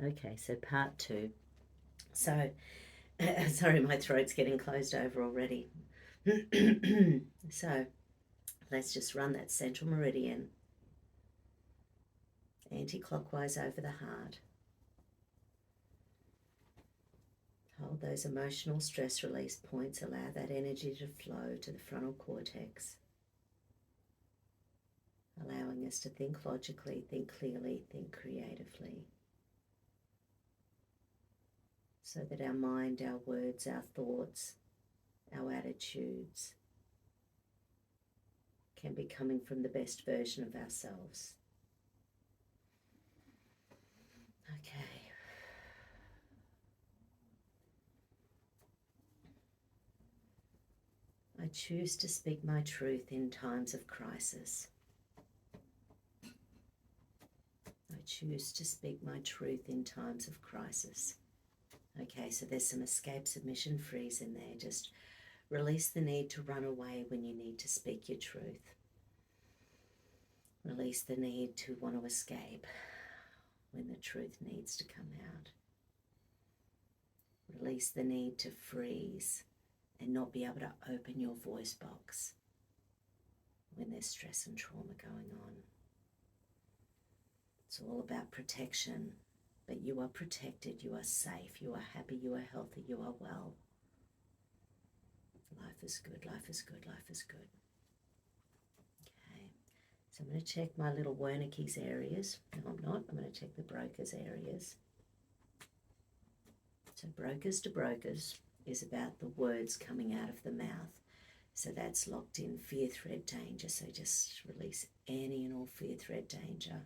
Okay, so part 2. So, sorry, my throat's getting closed over already. So, let's just run that central meridian anti-clockwise over the heart. Hold those emotional stress release points. Allow that energy to flow to the frontal cortex, allowing us to think logically, think clearly, think creatively, so that our mind, our words, our thoughts, our attitudes can be coming from the best version of ourselves. Okay. I choose to speak my truth in times of crisis. I choose to speak my truth in times of crisis. Okay, so there's some escape, submission, freeze in there. Just release the need to run away when you need to speak your truth. Release the need to want to escape when the truth needs to come out. Release the need to freeze and not be able to open your voice box when there's stress and trauma going on. It's all about protection, but you are protected, you are safe, you are happy, you are healthy, you are well. Life is good, life is good, life is good. Okay, so I'm going to check my little Wernicke's areas. No, I'm not. I'm going to check the Broca's areas. So brokers to brokers is about the words coming out of the mouth. So that's locked in fear, threat, danger. So just release any and all fear, threat, danger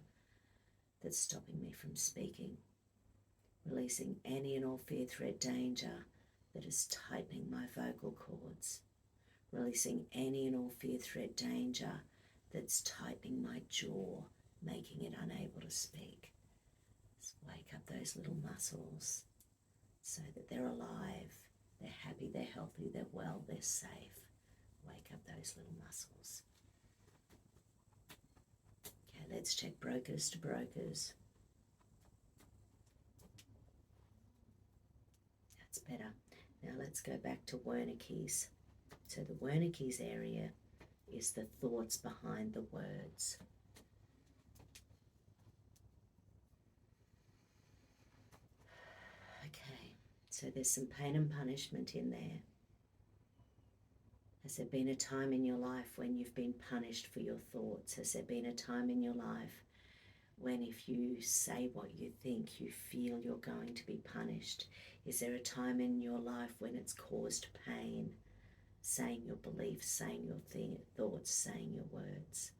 that's stopping me from speaking. Releasing any and all fear, threat, danger that is tightening my vocal cords. Releasing any and all fear, threat, danger that's tightening my jaw, making it unable to speak. Just wake up those little muscles so that they're alive, they're happy, they're healthy, they're well, they're safe. Wake up those little muscles. Okay, let's check brokers to brokers. That's better. Now let's go back to Wernicke's. So the Wernicke's area is the thoughts behind the words. Okay, so there's some pain and punishment in there. Has there been a time in your life when you've been punished for your thoughts? Has there been a time in your life when if you say what you think, you feel you're going to be punished? Is there a time in your life when it's caused pain, saying your beliefs, saying your thoughts, saying your words?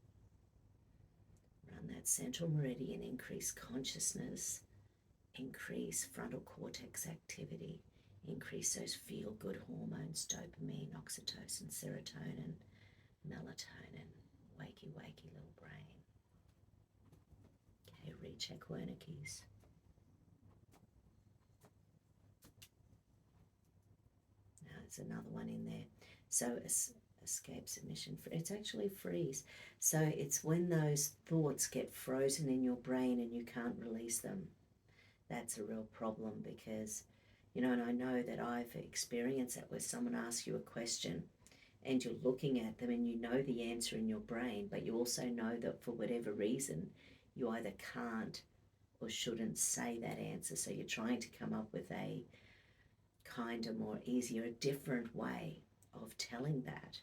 Run that central meridian, increase consciousness, increase frontal cortex activity, increase those feel-good hormones, dopamine, oxytocin, serotonin, melatonin, wakey, wakey little brain. Okay, recheck Wernicke's. Now there's another one in there. So escape, submission, it's actually freeze. So it's when those thoughts get frozen in your brain and you can't release them. That's a real problem because, you know, and I know that I've experienced that where someone asks you a question and you're looking at them and you know the answer in your brain, but you also know that for whatever reason, you either can't or shouldn't say that answer. So you're trying to come up with a kinder, more easier, a different way of telling that.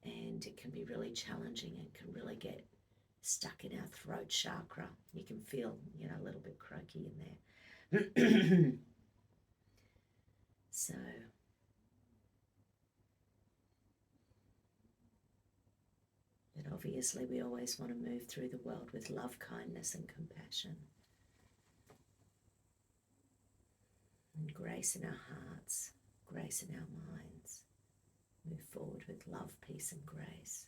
And it can be really challenging and can really get stuck in our throat chakra. You can feel, you know, a little bit croaky in there. So, but obviously we always want to move through the world with love, kindness and compassion. And grace in our hearts, grace in our minds. Move forward with love, peace and grace.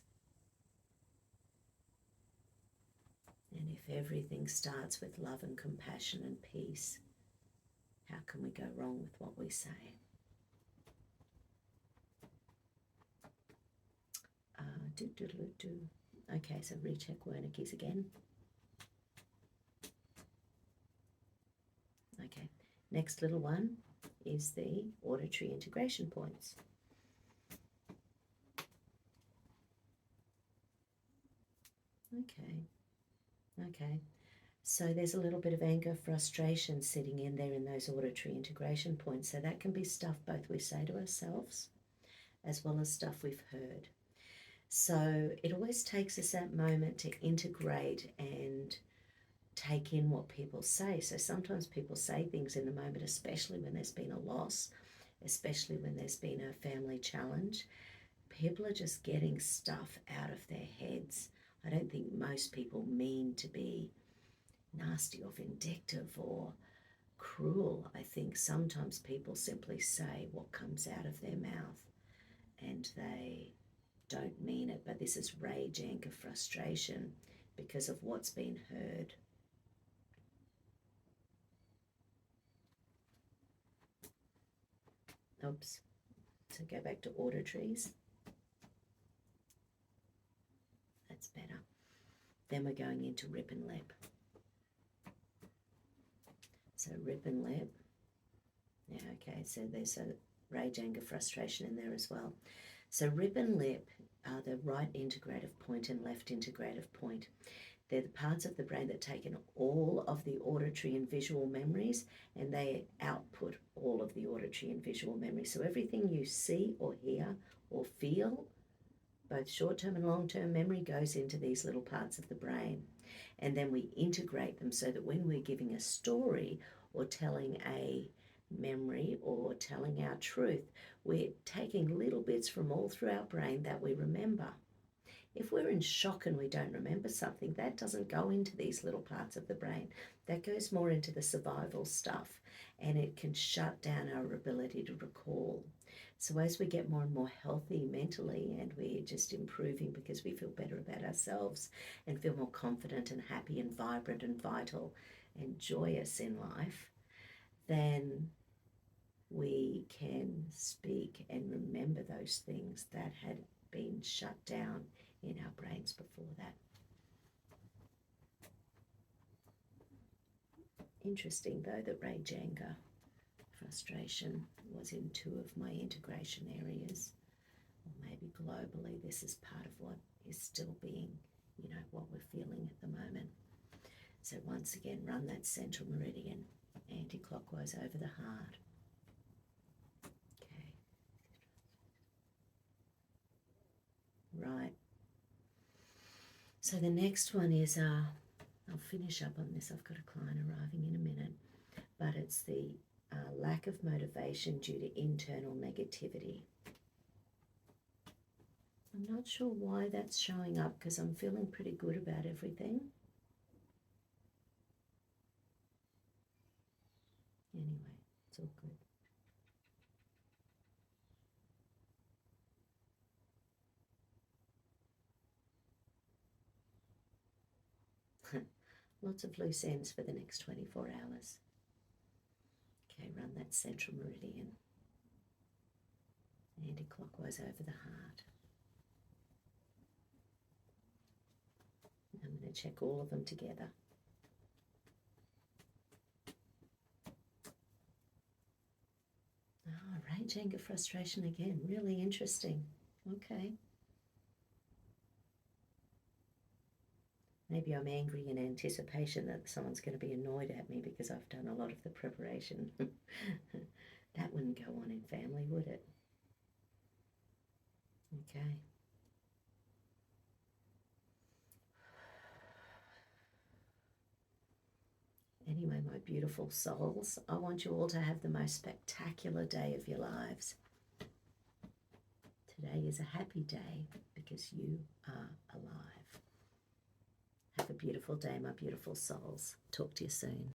And if everything starts with love and compassion and peace, how can we go wrong with what we say? Okay, so recheck Wernicke's again. Okay, next little one is the auditory integration points. Okay. So there's a little bit of anger, frustration sitting in there in those auditory integration points. So that can be stuff both we say to ourselves as well as stuff we've heard. So it always takes us that moment to integrate and take in what people say. So sometimes people say things in the moment, especially when there's been a loss, especially when there's been a family challenge. People are just getting stuff out of their heads. I don't think most people mean to be nasty or vindictive or cruel. I think sometimes people simply say what comes out of their mouth and they don't mean it, but this is rage, anger, frustration because of what's been heard. Oops. So go back to auditories. That's better. Then we're going into rip and lip. So rip and lip. Yeah, okay, so there's a rage, anger, frustration in there as well. So rip and lip are the right integrative point and left integrative point. They're the parts of the brain that take in all of the auditory and visual memories and they output all of the auditory and visual memories. So everything you see or hear or feel, both short-term and long-term memory, goes into these little parts of the brain. And then we integrate them so that when we're giving a story or telling a memory or telling our truth, we're taking little bits from all through our brain that we remember. If we're in shock and we don't remember something, that doesn't go into these little parts of the brain. That goes more into the survival stuff, and it can shut down our ability to recall. So as we get more and more healthy mentally and we're just improving because we feel better about ourselves and feel more confident and happy and vibrant and vital and joyous in life, then we can speak and remember those things that had been shut down in our brains before that. Interesting though that rage, anger, frustration was in 2 of my integration areas, or maybe globally this is part of what is still being, what we're feeling at the moment. So once again, run that central meridian anti-clockwise over the heart. Okay. Right. So the next one is, I'll finish up on this, I've got a client arriving in a minute, but it's the lack of motivation due to internal negativity. I'm not sure why that's showing up because I'm feeling pretty good about everything. Anyway, it's all good. Lots of loose ends for the next 24 hours. Okay, run that central meridian anti-clockwise over the heart. I'm going to check all of them together. Rage, anger, frustration again. Really interesting. Okay. Maybe I'm angry in anticipation that someone's going to be annoyed at me because I've done a lot of the preparation. That wouldn't go on in family, would it? Okay. Anyway, my beautiful souls, I want you all to have the most spectacular day of your lives. Today is a happy day because you are alive. Have a beautiful day, my beautiful souls. Talk to you soon.